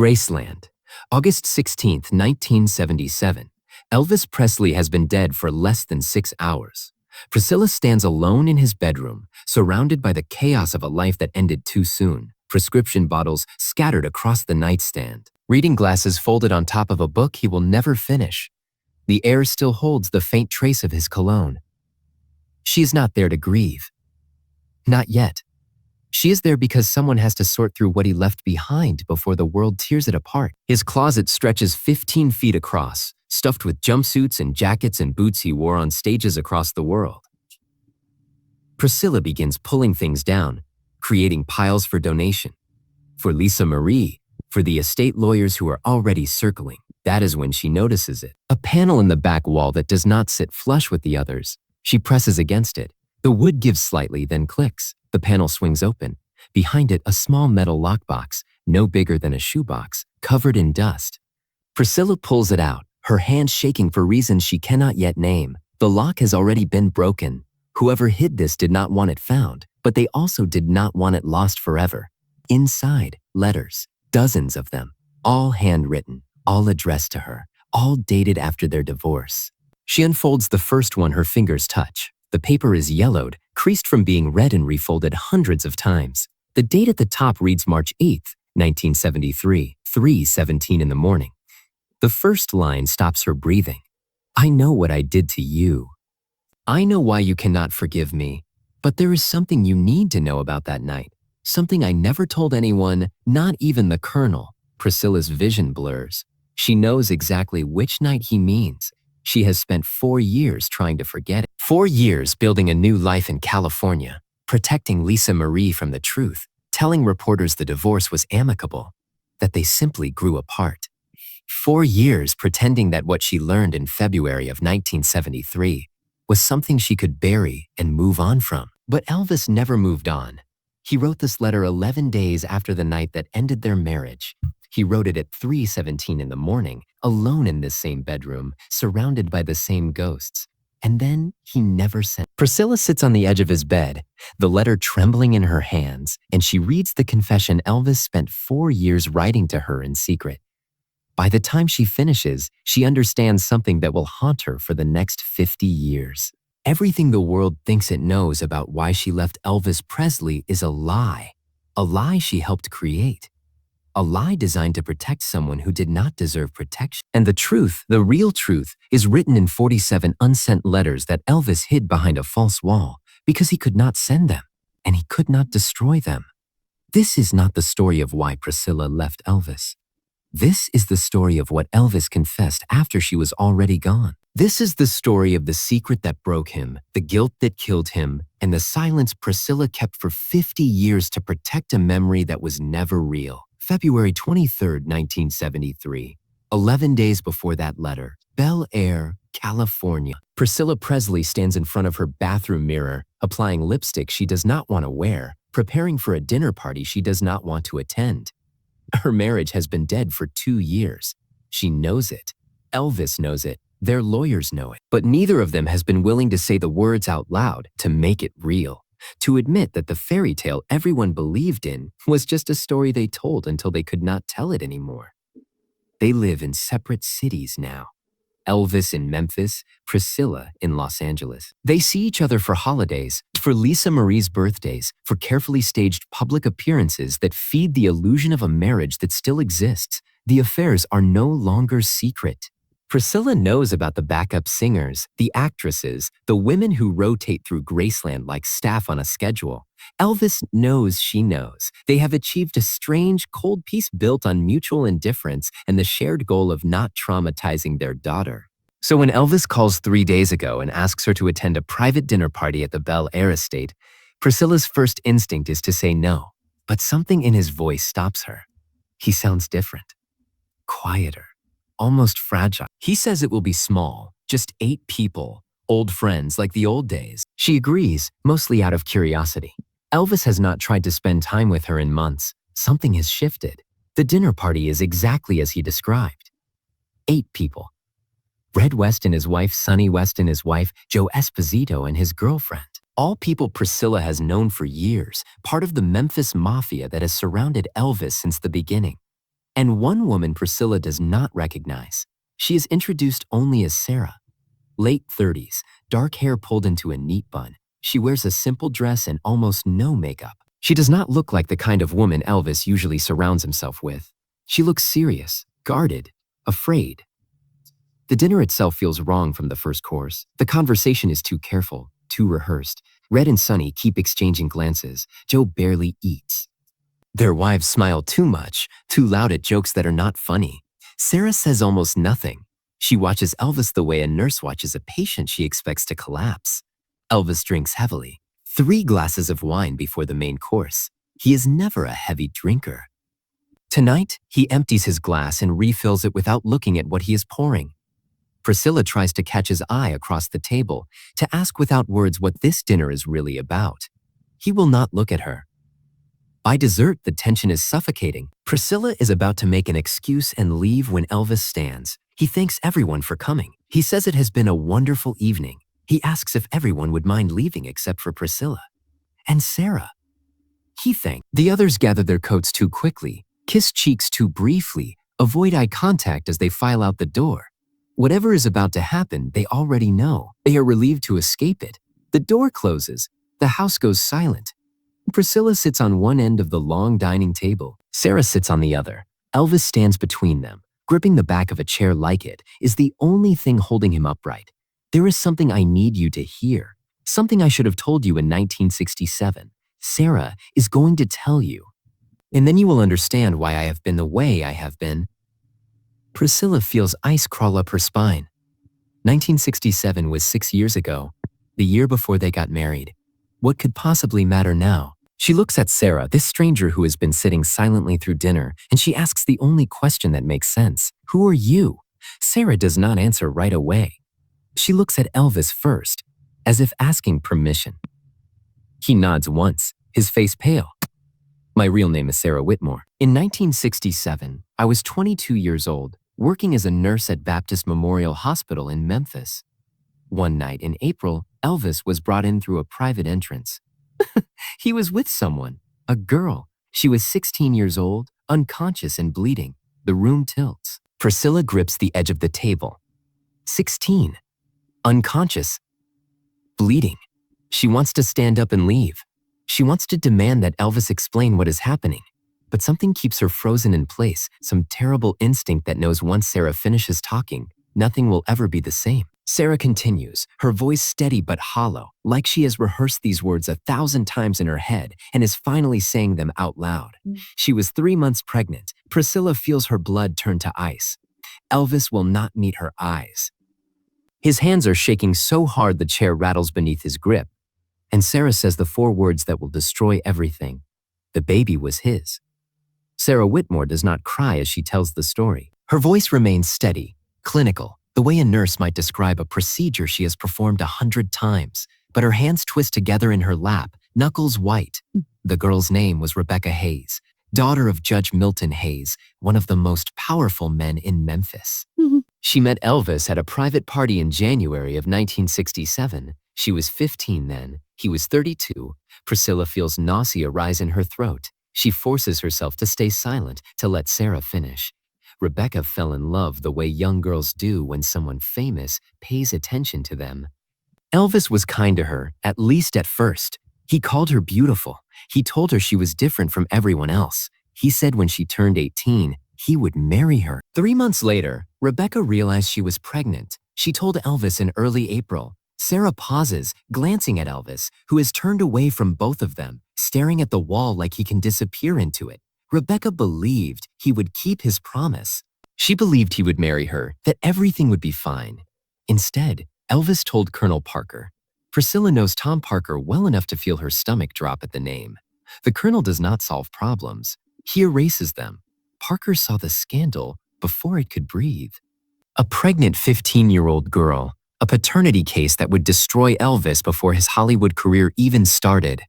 Graceland, August 16, 1977. Elvis Presley has been dead for less than 6 hours. Priscilla stands alone in his bedroom, surrounded by the chaos of a life that ended too soon. Prescription bottles scattered across the nightstand. Reading glasses folded on top of a book he will never finish. The air still holds the faint trace of his cologne. She is not there to grieve. Not yet. She is there because someone has to sort through what he left behind before the world tears it apart. His closet stretches 15 feet across, stuffed with jumpsuits and jackets and boots he wore on stages across the world. Priscilla begins pulling things down, creating piles for donation. For Lisa Marie, for the estate lawyers who are already circling. That is when she notices it. A panel in the back wall that does not sit flush with the others. She presses against it. The wood gives slightly, then clicks. The panel swings open. Behind it, a small metal lockbox, no bigger than a shoebox, covered in dust. Priscilla pulls it out, her hand shaking for reasons she cannot yet name. The lock has already been broken. Whoever hid this did not want it found, but they also did not want it lost forever. Inside, letters, dozens of them, all handwritten, all addressed to her, all dated after their divorce. She unfolds the first one her fingers touch. The paper is yellowed, creased from being read and refolded hundreds of times. The date at the top reads March 8th, 1973, 3:17 in the morning. The first line stops her breathing. I know what I did to you. I know why you cannot forgive me, but there is something you need to know about that night. Something I never told anyone, not even the Colonel. Priscilla's vision blurs. She knows exactly which night he means. She has spent 4 years trying to forget it. 4 years building a new life in California, protecting Lisa Marie from the truth, telling reporters the divorce was amicable, that they simply grew apart. 4 years pretending that what she learned in February of 1973 was something she could bury and move on from. But Elvis never moved on. He wrote this letter 11 days after the night that ended their marriage. He wrote it at 3:17 in the morning, alone in this same bedroom, surrounded by the same ghosts. And then he never sent. Priscilla sits on the edge of his bed, the letter trembling in her hands, and she reads the confession Elvis spent 4 years writing to her in secret. By the time she finishes, she understands something that will haunt her for the next 50 years. Everything the world thinks it knows about why she left Elvis Presley is a lie she helped create. A lie designed to protect someone who did not deserve protection. And the truth, the real truth, is written in 47 unsent letters that Elvis hid behind a false wall because he could not send them, and he could not destroy them. This is not the story of why Priscilla left Elvis. This is the story of what Elvis confessed after she was already gone. This is the story of the secret that broke him, the guilt that killed him, and the silence Priscilla kept for 50 years to protect a memory that was never real. February 23, 1973, 11 days before that letter, Bel Air, California. Priscilla Presley stands in front of her bathroom mirror, applying lipstick she does not want to wear, preparing for a dinner party she does not want to attend. Her marriage has been dead for 2 years. She knows it. Elvis knows it. Their lawyers know it. But neither of them has been willing to say the words out loud to make it real. To admit that the fairy tale everyone believed in was just a story they told until they could not tell it anymore. They live in separate cities now. Elvis in Memphis, Priscilla in Los Angeles. They see each other for holidays, for Lisa Marie's birthdays, for carefully staged public appearances that feed the illusion of a marriage that still exists. The affairs are no longer secret. Priscilla knows about the backup singers, the actresses, the women who rotate through Graceland like staff on a schedule. Elvis knows she knows. They have achieved a strange, cold peace built on mutual indifference and the shared goal of not traumatizing their daughter. So when Elvis calls 3 days ago and asks her to attend a private dinner party at the Bel Air estate, Priscilla's first instinct is to say no. But something in his voice stops her. He sounds different, quieter. Almost fragile. He says it will be small, just 8 people, old friends like the old days. She agrees, mostly out of curiosity. Elvis has not tried to spend time with her in months. Something has shifted. The dinner party is exactly as he described. 8 people. Red West and his wife, Sonny West and his wife, Joe Esposito and his girlfriend. All people Priscilla has known for years, part of the Memphis mafia that has surrounded Elvis since the beginning. and one woman Priscilla does not recognize. She is introduced only as Sarah. Late 30s, dark hair pulled into a neat bun. She wears a simple dress and almost no makeup. She does not look like the kind of woman Elvis usually surrounds himself with. She looks serious, guarded, afraid. The dinner itself feels wrong from the first course. The conversation is too careful, too rehearsed. Red and Sunny keep exchanging glances. Joe barely eats. Their wives smile too much, too loud at jokes that are not funny. Sarah says almost nothing. She watches Elvis the way a nurse watches a patient she expects to collapse. Elvis drinks heavily, 3 glasses of wine before the main course. He is never a heavy drinker. Tonight, he empties his glass and refills it without looking at what he is pouring. Priscilla tries to catch his eye across the table, to ask without words what this dinner is really about. He will not look at her. By dessert, the tension is suffocating. Priscilla is about to make an excuse and leave when Elvis stands. He thanks everyone for coming. He says it has been a wonderful evening. He asks if everyone would mind leaving except for Priscilla and Sarah. He thanks. The others gather their coats too quickly, kiss cheeks too briefly, avoid eye contact as they file out the door. Whatever is about to happen, they already know. They are relieved to escape it. The door closes. The house goes silent. Priscilla sits on one end of the long dining table. Sarah sits on the other. Elvis stands between them. Gripping the back of a chair like it is the only thing holding him upright. There is something I need you to hear. Something I should have told you in 1967. Sarah is going to tell you. And then you will understand why I have been the way I have been. Priscilla feels ice crawl up her spine. 1967 was 6 years ago, the year before they got married. What could possibly matter now? She looks at Sarah, this stranger who has been sitting silently through dinner, and she asks the only question that makes sense. Who are you? Sarah does not answer right away. She looks at Elvis first, as if asking permission. He nods once, his face pale. My real name is Sarah Whitmore. In 1967, I was 22 years old, working as a nurse at Baptist Memorial Hospital in Memphis. One night in April, Elvis was brought in through a private entrance. He was with someone, a girl. She was 16 years old, unconscious and bleeding. The room tilts. Priscilla grips the edge of the table. 16. Unconscious. Bleeding. She wants to stand up and leave. She wants to demand that Elvis explain what is happening. But something keeps her frozen in place, some terrible instinct that knows once Sarah finishes talking, nothing will ever be the same. Sarah continues, her voice steady but hollow, like she has rehearsed these words 1,000 times in her head and is finally saying them out loud. She was 3 months pregnant. Priscilla feels her blood turn to ice. Elvis will not meet her eyes. His hands are shaking so hard the chair rattles beneath his grip. And Sarah says the 4 words that will destroy everything. The baby was his. Sarah Whitmore does not cry as she tells the story. Her voice remains steady, clinical, the way a nurse might describe a procedure she has performed 100 times, but her hands twist together in her lap, knuckles white. The girl's name was Rebecca Hayes, daughter of Judge Milton Hayes, one of the most powerful men in Memphis. She met Elvis at a private party in January of 1967. She was 15 then. He was 32. Priscilla feels nausea rise in her throat. She forces herself to stay silent, to let Sarah finish. Rebecca fell in love the way young girls do when someone famous pays attention to them. Elvis was kind to her, at least at first. He called her beautiful. He told her she was different from everyone else. He said when she turned 18, he would marry her. 3 months later, Rebecca realized she was pregnant. She told Elvis in early April. Sarah pauses, glancing at Elvis, who has turned away from both of them, staring at the wall like he can disappear into it. Rebecca believed he would keep his promise. She believed he would marry her, that everything would be fine. Instead, Elvis told Colonel Parker. Priscilla knows Tom Parker well enough to feel her stomach drop at the name. The colonel does not solve problems. He erases them. Parker saw the scandal before it could breathe. A pregnant 15-year-old girl, a paternity case that would destroy Elvis before his Hollywood career even started.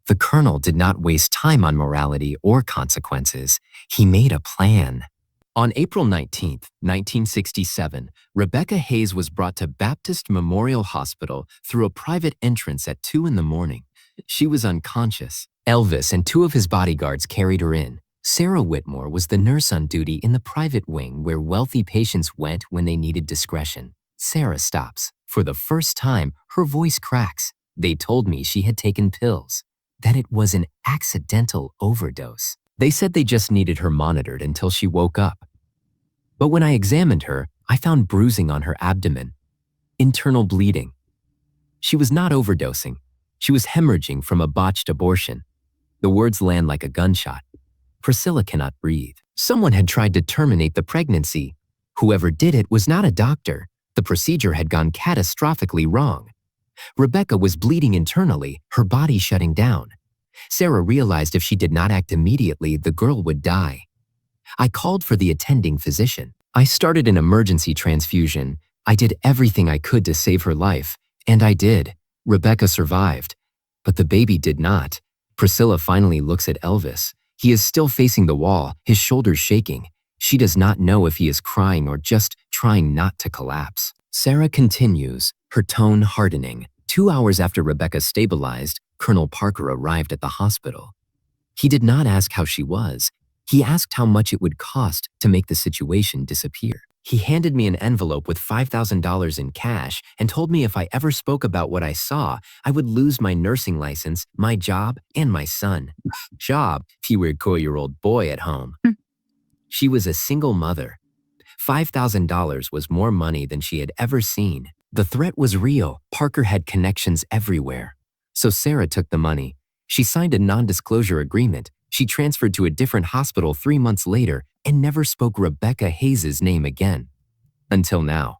The colonel did not waste time on morality or consequences. He made a plan. On April 19, 1967, Rebecca Hayes was brought to Baptist Memorial Hospital through a private entrance at 2 in the morning. She was unconscious. Elvis and 2 of his bodyguards carried her in. Sarah Whitmore was the nurse on duty in the private wing where wealthy patients went when they needed discretion. Sarah stops. For the first time, her voice cracks. They told me she had taken pills, that it was an accidental overdose. They said they just needed her monitored until she woke up. But when I examined her, I found bruising on her abdomen, internal bleeding. She was not overdosing. She was hemorrhaging from a botched abortion. The words land like a gunshot. Priscilla cannot breathe. Someone had tried to terminate the pregnancy. Whoever did it was not a doctor. The procedure had gone catastrophically wrong. Rebecca was bleeding internally, her body shutting down. Sarah realized if she did not act immediately, the girl would die. I called for the attending physician. I started an emergency transfusion. I did everything I could to save her life, and I did. Rebecca survived, but the baby did not. Priscilla finally looks at Elvis. He is still facing the wall, his shoulders shaking. She does not know if he is crying or just trying not to collapse. Sarah continues, her tone hardening. 2 hours after Rebecca stabilized, Colonel Parker arrived at the hospital. He did not ask how she was. He asked how much it would cost to make the situation disappear. He handed me an envelope with $5,000 in cash and told me if I ever spoke about what I saw, I would lose my nursing license, my job, and my son. Job, 4-year-old boy at home. She was a single mother. $5,000 was more money than she had ever seen. The threat was real. Parker had connections everywhere. So Sarah took the money. She signed a non-disclosure agreement. She transferred to a different hospital 3 months later and never spoke Rebecca Hayes' name again. Until now.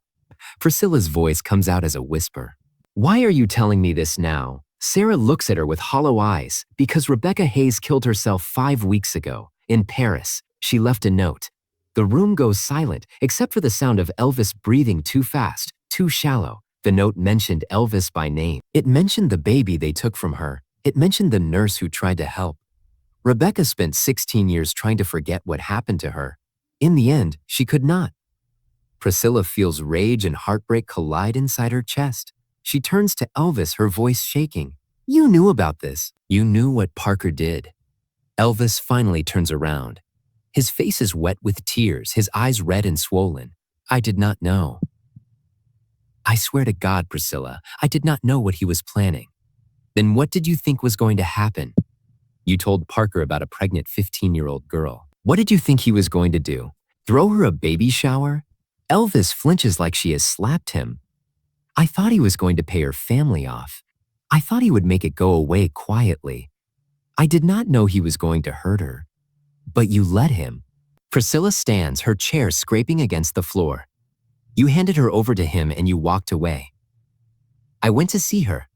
Priscilla's voice comes out as a whisper. Why are you telling me this now? Sarah looks at her with hollow eyes because Rebecca Hayes killed herself 5 weeks ago in Paris. She left a note. The room goes silent except for the sound of Elvis breathing too fast, too shallow. The note mentioned Elvis by name. It mentioned the baby they took from her. It mentioned the nurse who tried to help. Rebecca spent 16 years trying to forget what happened to her. In the end, she could not. Priscilla feels rage and heartbreak collide inside her chest. She turns to Elvis, her voice shaking. You knew about this. You knew what Parker did. Elvis finally turns around. His face is wet with tears, his eyes red and swollen. I did not know. I swear to God, Priscilla, I did not know what he was planning. Then what did you think was going to happen? You told Parker about a pregnant 15-year-old girl. What did you think he was going to do? Throw her a baby shower? Elvis flinches like she has slapped him. I thought he was going to pay her family off. I thought he would make it go away quietly. I did not know he was going to hurt her. But you let him. Priscilla stands, her chair scraping against the floor. You handed her over to him and you walked away. I went to see her.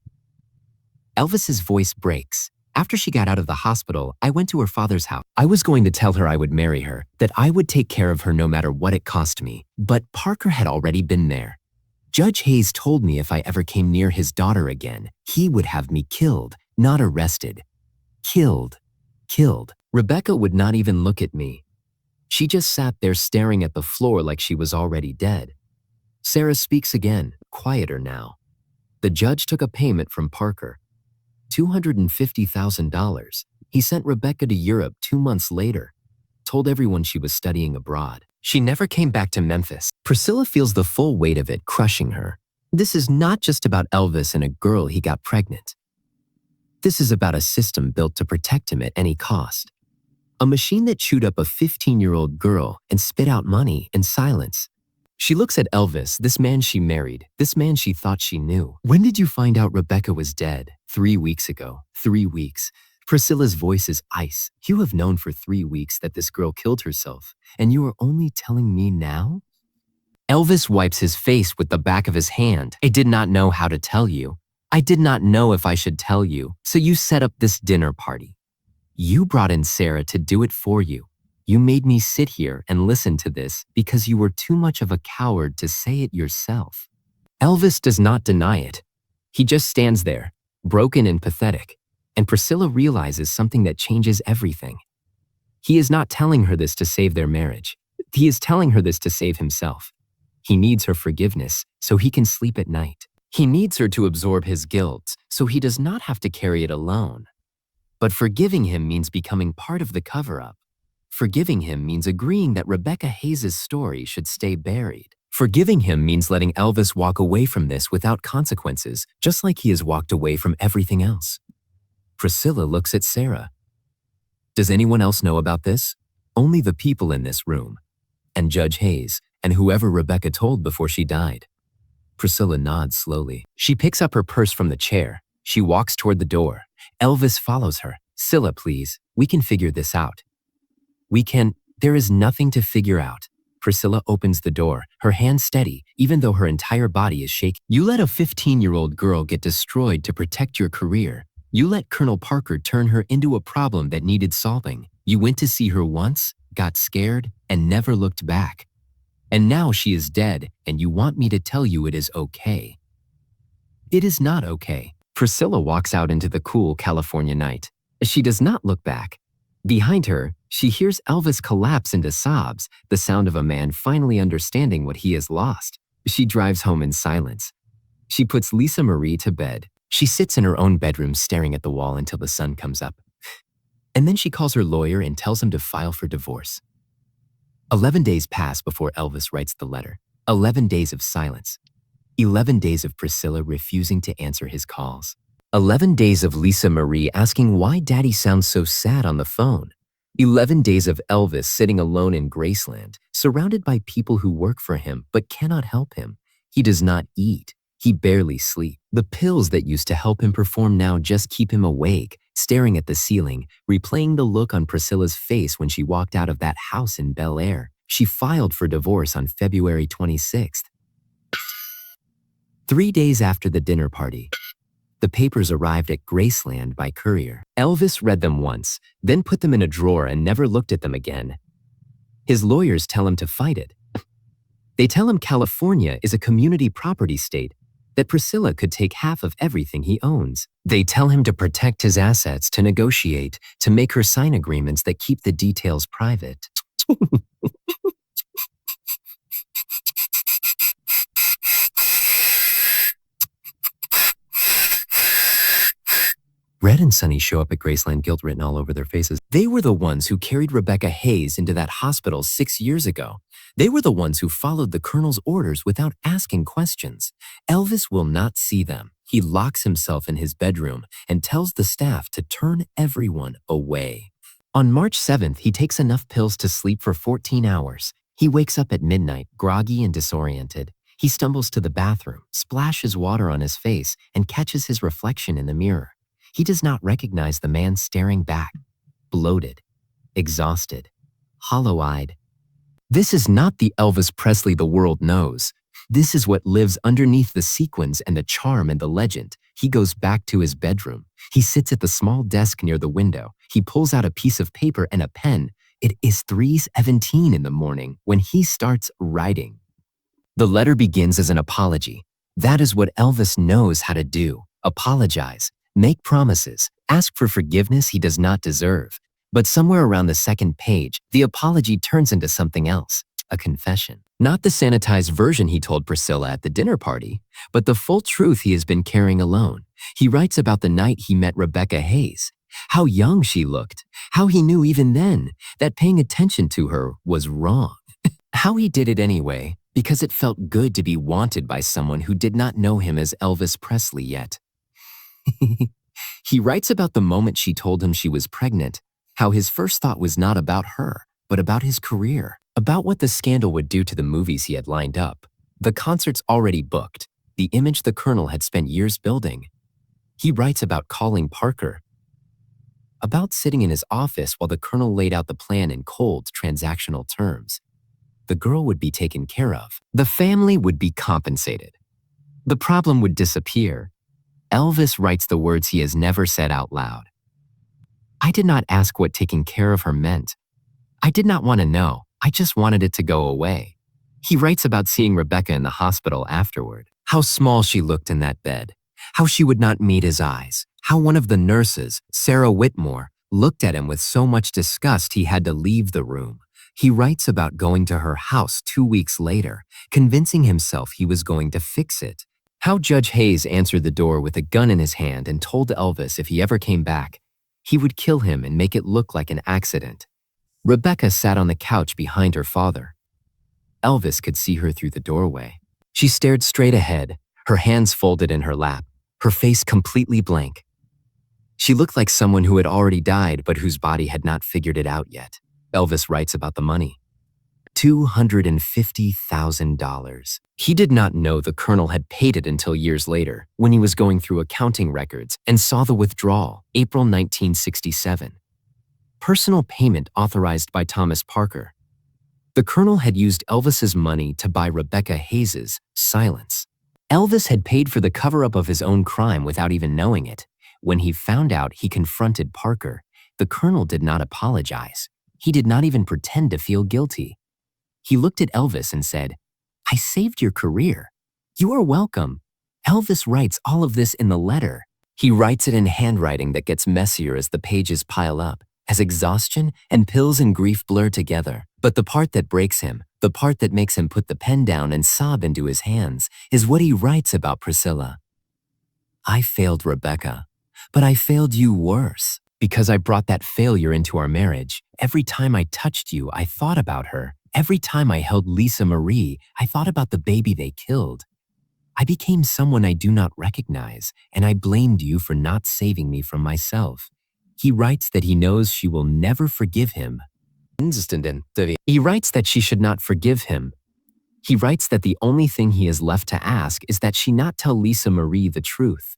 Elvis's voice breaks. After she got out of the hospital, I went to her father's house. I was going to tell her I would marry her, that I would take care of her no matter what it cost me. But Parker had already been there. Judge Hayes told me if I ever came near his daughter again, he would have me killed, not arrested. Killed. Killed. Rebecca would not even look at me. She just sat there staring at the floor like she was already dead. Sarah speaks again, quieter now. The judge took a payment from Parker. $250,000. He sent Rebecca to Europe 2 months later. Told everyone she was studying abroad. She never came back to Memphis. Priscilla feels the full weight of it crushing her. This is not just about Elvis and a girl he got pregnant. This is about a system built to protect him at any cost. A machine that chewed up a 15-year-old girl and spit out money in silence. She looks at Elvis, this man she married, this man she thought she knew. When did you find out Rebecca was dead? 3 weeks ago. 3 weeks. Priscilla's voice is ice. You have known for 3 weeks that this girl killed herself, and you are only telling me now? Elvis wipes his face with the back of his hand. I did not know how to tell you. I did not know if I should tell you, so you set up this dinner party. You brought in Sarah to do it for you. You made me sit here and listen to this because you were too much of a coward to say it yourself. Elvis does not deny it. He just stands there, broken and pathetic, and Priscilla realizes something that changes everything. He is not telling her this to save their marriage. He is telling her this to save himself. He needs her forgiveness so he can sleep at night. He needs her to absorb his guilt so he does not have to carry it alone. But forgiving him means becoming part of the cover-up. Forgiving him means agreeing that Rebecca Hayes' story should stay buried. Forgiving him means letting Elvis walk away from this without consequences, just like he has walked away from everything else. Priscilla looks at Sarah. Does anyone else know about this? Only the people in this room, and Judge Hayes, and whoever Rebecca told before she died. Priscilla nods slowly. She picks up her purse from the chair. She walks toward the door. Elvis follows her. Scylla, please. We can figure this out. There is nothing to figure out. Priscilla opens the door, her hand steady, even though her entire body is shaking. You let a 15-year-old girl get destroyed to protect your career. You let Colonel Parker turn her into a problem that needed solving. You went to see her once, got scared, and never looked back. And now she is dead, and you want me to tell you it is okay. It is not okay. Priscilla walks out into the cool California night. She does not look back. Behind her, she hears Elvis collapse into sobs, the sound of a man finally understanding what he has lost. She drives home in silence. She puts Lisa Marie to bed. She sits in her own bedroom staring at the wall until the sun comes up. And then she calls her lawyer and tells him to file for divorce. 11 days pass before Elvis writes the letter. 11 days of silence. 11 days of Priscilla refusing to answer his calls. 11 days of Lisa Marie asking why Daddy sounds so sad on the phone. 11 days of Elvis sitting alone in Graceland, surrounded by people who work for him but cannot help him. He does not eat. He barely sleeps. The pills that used to help him perform now just keep him awake, staring at the ceiling, replaying the look on Priscilla's face when she walked out of that house in Bel Air. She filed for divorce on February 26th. 3 days after the dinner party, the papers arrived at Graceland by courier. Elvis read them once, then put them in a drawer and never looked at them again. His lawyers tell him to fight it. They tell him California is a community property state, that Priscilla could take half of everything he owns. They tell him to protect his assets, to negotiate, to make her sign agreements that keep the details private. Red and Sunny show up at Graceland, guilt written all over their faces. They were the ones who carried Rebecca Hayes into that hospital 6 years ago. They were the ones who followed the colonel's orders without asking questions. Elvis will not see them. He locks himself in his bedroom and tells the staff to turn everyone away. On March 7th, he takes enough pills to sleep for 14 hours. He wakes up at midnight, groggy and disoriented. He stumbles to the bathroom, splashes water on his face, and catches his reflection in the mirror. He does not recognize the man staring back, bloated, exhausted, hollow-eyed. This is not the Elvis Presley the world knows. This is what lives underneath the sequins and the charm and the legend. He goes back to his bedroom. He sits at the small desk near the window. He pulls out a piece of paper and a pen. It is 3:17 in the morning when he starts writing. The letter begins as an apology. That is what Elvis knows how to do. Apologize. Make promises, ask for forgiveness he does not deserve. But somewhere around the second page, the apology turns into something else, a confession. Not the sanitized version he told Priscilla at the dinner party, but the full truth he has been carrying alone. He writes about the night he met Rebecca Hayes, how young she looked, how he knew even then that paying attention to her was wrong. How he did it anyway, because it felt good to be wanted by someone who did not know him as Elvis Presley yet. He writes about the moment she told him she was pregnant, how his first thought was not about her, but about his career, about what the scandal would do to the movies he had lined up, the concerts already booked, the image the colonel had spent years building. He writes about calling Parker, about sitting in his office while the colonel laid out the plan in cold, transactional terms. The girl would be taken care of. The family would be compensated. The problem would disappear. Elvis writes the words he has never said out loud. I did not ask what taking care of her meant. I did not want to know. I just wanted it to go away. He writes about seeing Rebecca in the hospital afterward, how small she looked in that bed, how she would not meet his eyes, how one of the nurses, Sarah Whitmore, looked at him with so much disgust he had to leave the room. He writes about going to her house 2 weeks later, convincing himself he was going to fix it. How Judge Hayes answered the door with a gun in his hand and told Elvis if he ever came back, he would kill him and make it look like an accident. Rebecca sat on the couch behind her father. Elvis could see her through the doorway. She stared straight ahead, her hands folded in her lap, her face completely blank. She looked like someone who had already died but whose body had not figured it out yet. Elvis writes about the money. $250,000. He did not know the colonel had paid it until years later, when he was going through accounting records and saw the withdrawal, April 1967. Personal payment authorized by Thomas Parker. The colonel had used Elvis's money to buy Rebecca Hayes's silence. Elvis had paid for the cover-up of his own crime without even knowing it. When he found out, he confronted Parker. The colonel did not apologize. He did not even pretend to feel guilty. He looked at Elvis and said, "I saved your career. You are welcome." Elvis writes all of this in the letter. He writes it in handwriting that gets messier as the pages pile up, as exhaustion and pills and grief blur together. But the part that breaks him, the part that makes him put the pen down and sob into his hands, is what he writes about Priscilla. "I failed Rebecca, but I failed you worse. Because I brought that failure into our marriage. Every time I touched you, I thought about her. Every time I held Lisa Marie, I thought about the baby they killed. I became someone I do not recognize, and I blamed you for not saving me from myself." He writes that he knows she will never forgive him. He writes that she should not forgive him. He writes that the only thing he is left to ask is that she not tell Lisa Marie the truth.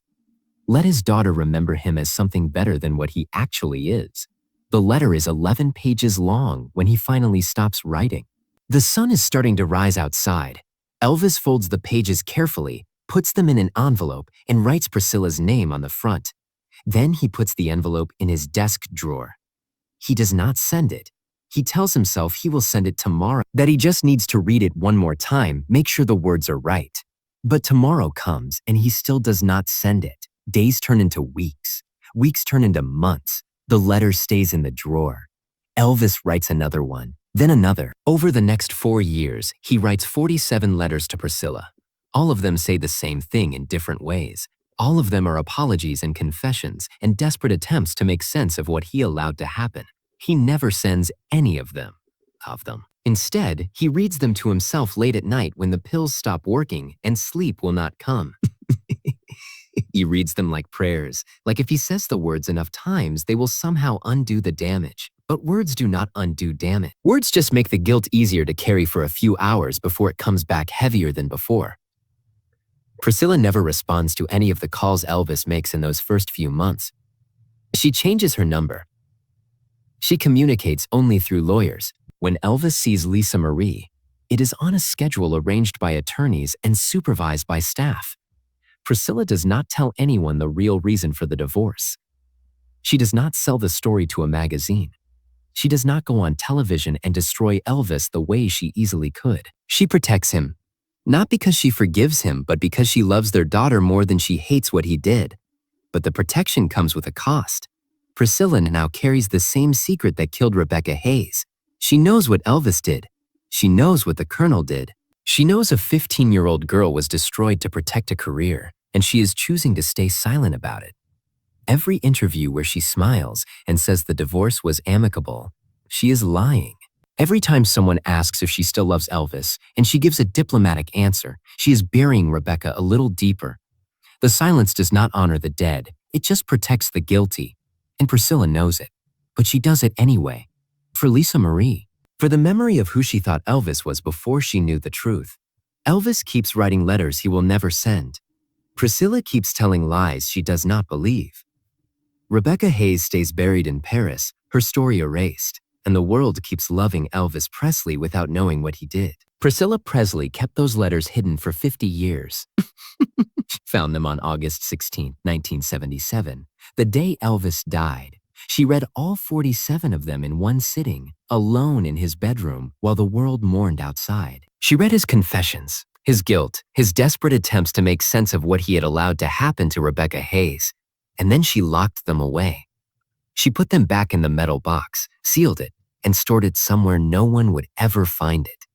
Let his daughter remember him as something better than what he actually is. The letter is 11 pages long when he finally stops writing. The sun is starting to rise outside. Elvis folds the pages carefully, puts them in an envelope, and writes Priscilla's name on the front. Then he puts the envelope in his desk drawer. He does not send it. He tells himself he will send it tomorrow, that he just needs to read it one more time, make sure the words are right. But tomorrow comes and he still does not send it. Days turn into weeks. Weeks turn into months. The letter stays in the drawer. Elvis writes another one, then another. Over the next 4 years, he writes 47 letters to Priscilla. All of them say the same thing in different ways. All of them are apologies and confessions and desperate attempts to make sense of what he allowed to happen. He never sends any of them. Instead, he reads them to himself late at night when the pills stop working and sleep will not come. He reads them like prayers, like if he says the words enough times, they will somehow undo the damage. But words do not undo damage. Words just make the guilt easier to carry for a few hours before it comes back heavier than before. Priscilla never responds to any of the calls Elvis makes in those first few months. She changes her number. She communicates only through lawyers. When Elvis sees Lisa Marie, it is on a schedule arranged by attorneys and supervised by staff. Priscilla does not tell anyone the real reason for the divorce. She does not sell the story to a magazine. She does not go on television and destroy Elvis the way she easily could. She protects him, not because she forgives him, but because she loves their daughter more than she hates what he did. But the protection comes with a cost. Priscilla now carries the same secret that killed Rebecca Hayes. She knows what Elvis did. She knows what the colonel did. She knows a 15-year-old girl was destroyed to protect a career, and she is choosing to stay silent about it. Every interview where she smiles and says the divorce was amicable, she is lying. Every time someone asks if she still loves Elvis, and she gives a diplomatic answer, she is burying Rebecca a little deeper. The silence does not honor the dead, it just protects the guilty. And Priscilla knows it, but she does it anyway. For Lisa Marie, for the memory of who she thought Elvis was before she knew the truth. Elvis keeps writing letters he will never send. Priscilla keeps telling lies she does not believe. Rebecca Hayes stays buried in Paris, her story erased, and the world keeps loving Elvis Presley without knowing what he did. Priscilla Presley kept those letters hidden for 50 years. She found them on August 16, 1977, the day Elvis died. She read all 47 of them in one sitting, alone in his bedroom, while the world mourned outside. She read his confessions, his guilt, his desperate attempts to make sense of what he had allowed to happen to Rebecca Hayes, and then she locked them away. She put them back in the metal box, sealed it, and stored it somewhere no one would ever find it.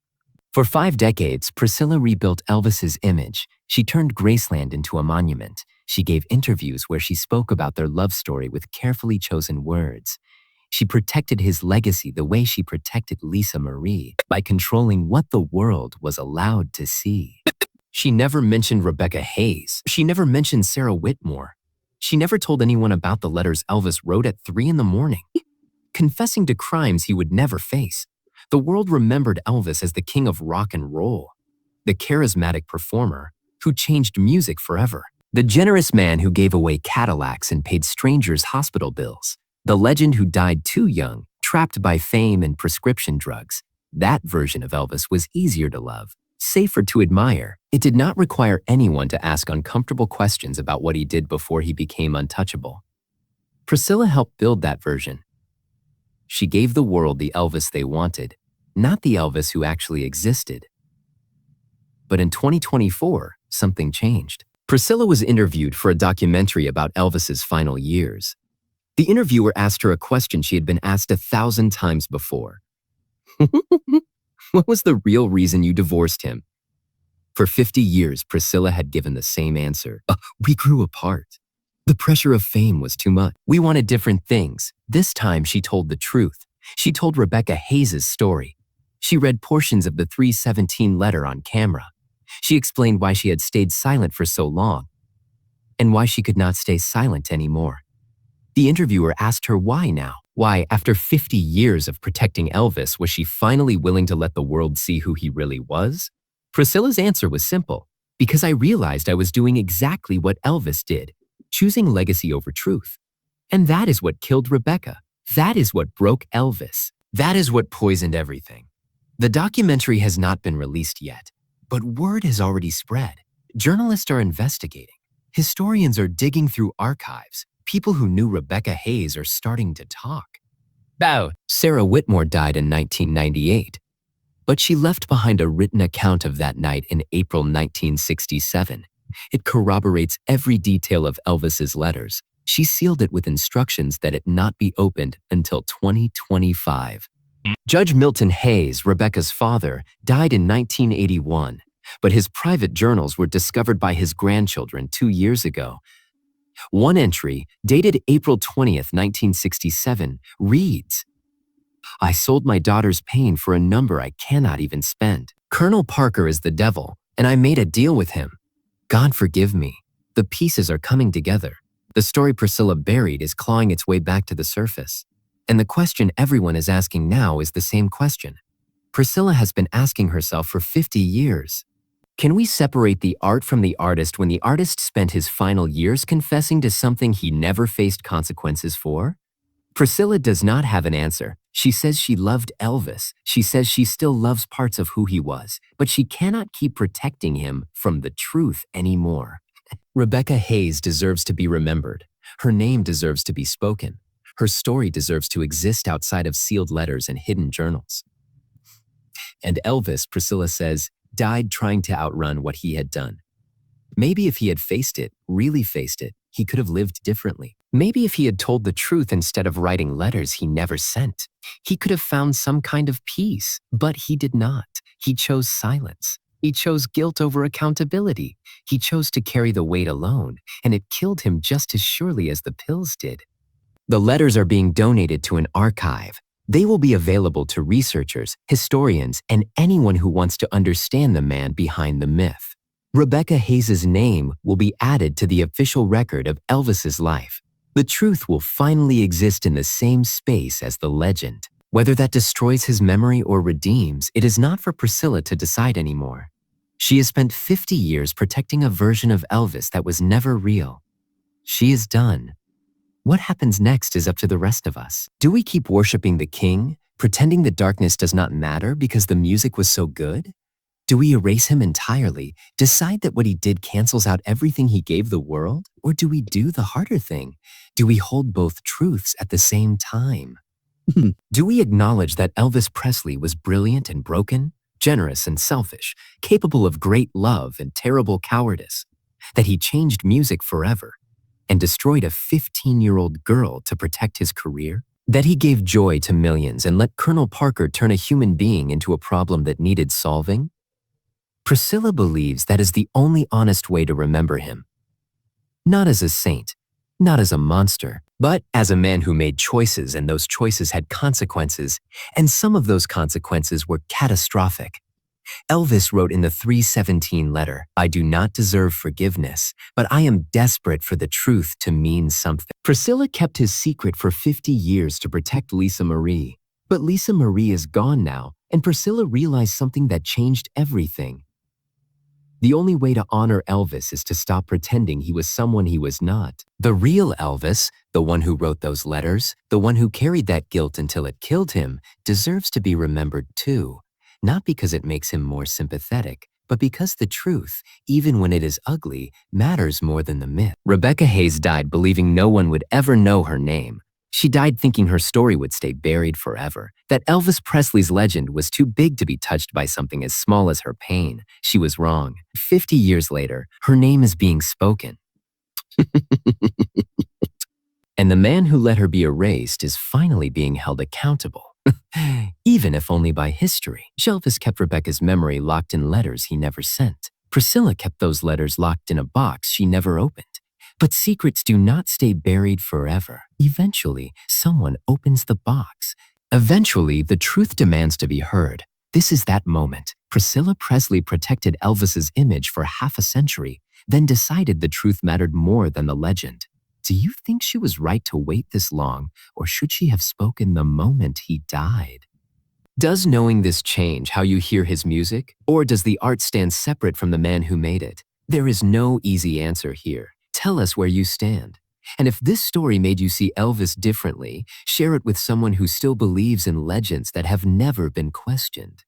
For 5 decades, Priscilla rebuilt Elvis's image. She turned Graceland into a monument. She gave interviews where she spoke about their love story with carefully chosen words. She protected his legacy the way she protected Lisa Marie, by controlling what the world was allowed to see. She never mentioned Rebecca Hayes. She never mentioned Sarah Whitmore. She never told anyone about the letters Elvis wrote at 3 in the morning, confessing to crimes he would never face. The world remembered Elvis as the king of rock and roll, the charismatic performer who changed music forever, the generous man who gave away Cadillacs and paid strangers hospital bills, the legend who died too young, trapped by fame and prescription drugs. That version of Elvis was easier to love, safer to admire. It did not require anyone to ask uncomfortable questions about what he did before he became untouchable. Priscilla helped build that version. She gave the world the Elvis they wanted, not the Elvis who actually existed. But in 2024, something changed. Priscilla was interviewed for a documentary about Elvis's final years. The interviewer asked her a question she had been asked 1,000 times before. What was the real reason you divorced him? For 50 years, Priscilla had given the same answer. We grew apart. The pressure of fame was too much. We wanted different things. This time, she told the truth. She told Rebecca Hayes' story. She read portions of the 317 letter on camera. She explained why she had stayed silent for so long and why she could not stay silent anymore. The interviewer asked her why now. Why, after 50 years of protecting Elvis, was she finally willing to let the world see who he really was? Priscilla's answer was simple. Because I realized I was doing exactly what Elvis did, choosing legacy over truth. And that is what killed Rebecca. That is what broke Elvis. That is what poisoned everything. The documentary has not been released yet, but word has already spread. Journalists are investigating. Historians are digging through archives. People who knew Rebecca Hayes are starting to talk. Sarah Whitmore died in 1998, but she left behind a written account of that night in April 1967. It corroborates every detail of Elvis's letters. She sealed it with instructions that it not be opened until 2025. Judge Milton Hayes, Rebecca's father, died in 1981, but his private journals were discovered by his grandchildren 2 years ago. One entry, dated April 20th, 1967, reads, I sold my daughter's pain for a number I cannot even spend. Colonel Parker is the devil, and I made a deal with him. God forgive me. The pieces are coming together. The story Priscilla buried is clawing its way back to the surface. And the question everyone is asking now is the same question. Priscilla has been asking herself for 50 years. Can we separate the art from the artist when the artist spent his final years confessing to something he never faced consequences for? Priscilla does not have an answer. She says she loved Elvis. She says she still loves parts of who he was, but she cannot keep protecting him from the truth anymore. Rebecca Hayes deserves to be remembered. Her name deserves to be spoken. Her story deserves to exist outside of sealed letters and hidden journals. And Elvis, Priscilla says, died trying to outrun what he had done. Maybe if he had faced it, really faced it, he could have lived differently. Maybe if he had told the truth instead of writing letters he never sent, he could have found some kind of peace, but he did not. He chose silence. He chose guilt over accountability. He chose to carry the weight alone, and it killed him just as surely as the pills did. The letters are being donated to an archive. They will be available to researchers, historians, and anyone who wants to understand the man behind the myth. Rebecca Hayes' name will be added to the official record of Elvis's life. The truth will finally exist in the same space as the legend. Whether that destroys his memory or redeems, it is not for Priscilla to decide anymore. She has spent 50 years protecting a version of Elvis that was never real. She is done. What happens next is up to the rest of us. Do we keep worshiping the king, pretending the darkness does not matter because the music was so good? Do we erase him entirely, decide that what he did cancels out everything he gave the world? Or do we do the harder thing? Do we hold both truths at the same time? Do we acknowledge that Elvis Presley was brilliant and broken, generous and selfish, capable of great love and terrible cowardice? That he changed music forever and destroyed a 15-year-old girl to protect his career? That he gave joy to millions and let Colonel Parker turn a human being into a problem that needed solving? Priscilla believes that is the only honest way to remember him. Not as a saint, not as a monster, but as a man who made choices, and those choices had consequences, and some of those consequences were catastrophic. Elvis wrote in the 317 letter, "I do not deserve forgiveness, but I am desperate for the truth to mean something." Priscilla kept his secret for 50 years to protect Lisa Marie. But Lisa Marie is gone now, and Priscilla realized something that changed everything. The only way to honor Elvis is to stop pretending he was someone he was not. The real Elvis, the one who wrote those letters, the one who carried that guilt until it killed him, deserves to be remembered too. Not because it makes him more sympathetic, but because the truth, even when it is ugly, matters more than the myth. Rebecca Hayes died believing no one would ever know her name. She died thinking her story would stay buried forever, that Elvis Presley's legend was too big to be touched by something as small as her pain. She was wrong. 50 years later, her name is being spoken. And the man who let her be erased is finally being held accountable. Even if only by history. Elvis kept Rebecca's memory locked in letters he never sent. Priscilla kept those letters locked in a box she never opened. But secrets do not stay buried forever. Eventually, someone opens the box. Eventually, the truth demands to be heard. This is that moment. Priscilla Presley protected Elvis's image for half a century, then decided the truth mattered more than the legend. Do you think she was right to wait this long, or should she have spoken the moment he died? Does knowing this change how you hear his music, or does the art stand separate from the man who made it? There is no easy answer here. Tell us where you stand. And if this story made you see Elvis differently, share it with someone who still believes in legends that have never been questioned.